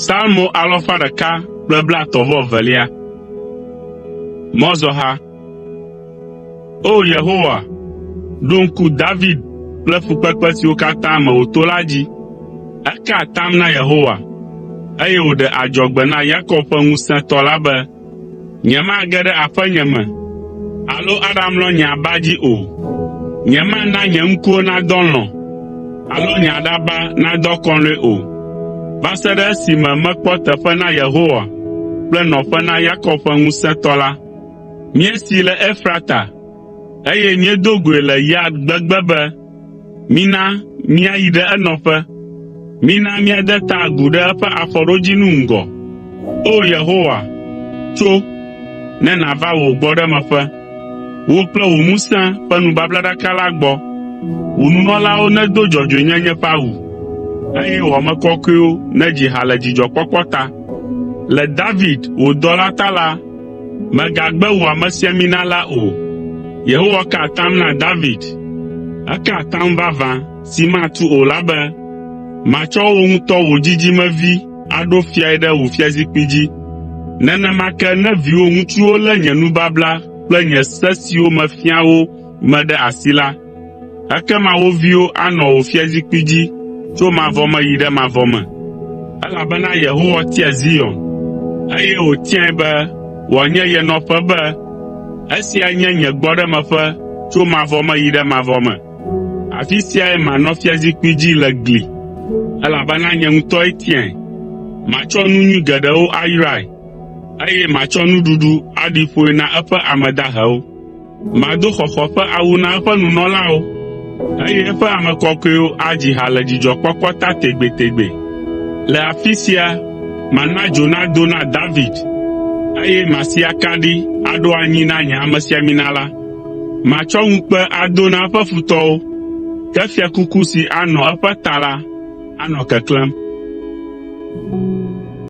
Salmo 139. Mɔzɔha. O Yehowa, ɖo ŋku David kple fukpekpe siwo katã me wòto la dzi. Eka atam na Yehowa, eye wòɖe adzɔgbe na Yakob ƒe ŋusẽtɔ la be, nyemage ɖe aƒenye me, alo aɖamlɔ nye aba dzi o. Nyemana nye ŋkuwo nadɔ lɔ̃, alo nye aɖaba nadɔ kɔlɔe o. Va se ɖe esime mekpɔ teƒe na Yehowa kple nɔƒe na Yakob ƒe ŋusẽtɔ la. Míesi le Efrata, eye míedo goe le Yad gbegbe be, mina míayi ɖe enɔƒe. Mina míade ta agu ɖe eƒe afɔɖodzinu ŋgɔ. O Yehowa, tso, ne nàva wò gbɔɖemeƒe. Wò kple wò ŋusẽ ƒe nubablaɖaka la gbɔ. Wò nunɔlawo nedo dzɔdzɔenyenye ƒe awu, eye wò ame kɔkɔewo nedzi ha le dzidzɔkpɔkpɔ ta. Le David, wò dɔla ta la, megagbe wò amesiamina la o. Yehowa ka atam na David. Eka atam vavã si matu o la be, matsɔ wò ŋutɔ wò dzidzimevi aɖo fiae ɖe wò fiazikpui dzi. Nenema ke ne viwò ŋutsuwo lé nye nubabla kple nye se siwo mefia wo me ɖe asi la, ekema wo viwo anɔ wò fiazikpui dzi tso mavɔ me yi ɖe mavɔ me. Elabena Yehowa tia Zion, eye wòtiae be wòanye ye nɔƒe be, esia nye nye gbɔɖemeƒe tso mavɔ me yi ɖe mavɔ me. Afi siae manɔ fiazikpui dzi le gli, elabena nye ŋutɔe tiae. Matsɔ nu nyui geɖewo ayrae, eye matsɔ nuɖuɖu aɖi ƒoe na eƒe ame dahewo. Mado xɔxɔ ƒe awu na eƒe nunɔlawo, eye eƒe ame kɔkɔewo adzi ha le dzidzɔkpɔkpɔ ta tegbetegbe. Le afi sia, mana dzo nado na David, eye masi akaɖi aɖo anyi na nye amesiamina la. Matsɔ ŋukpe ado na eƒe futɔwo, ke fiakuku si anɔ eƒe ta la, anɔ keklẽm.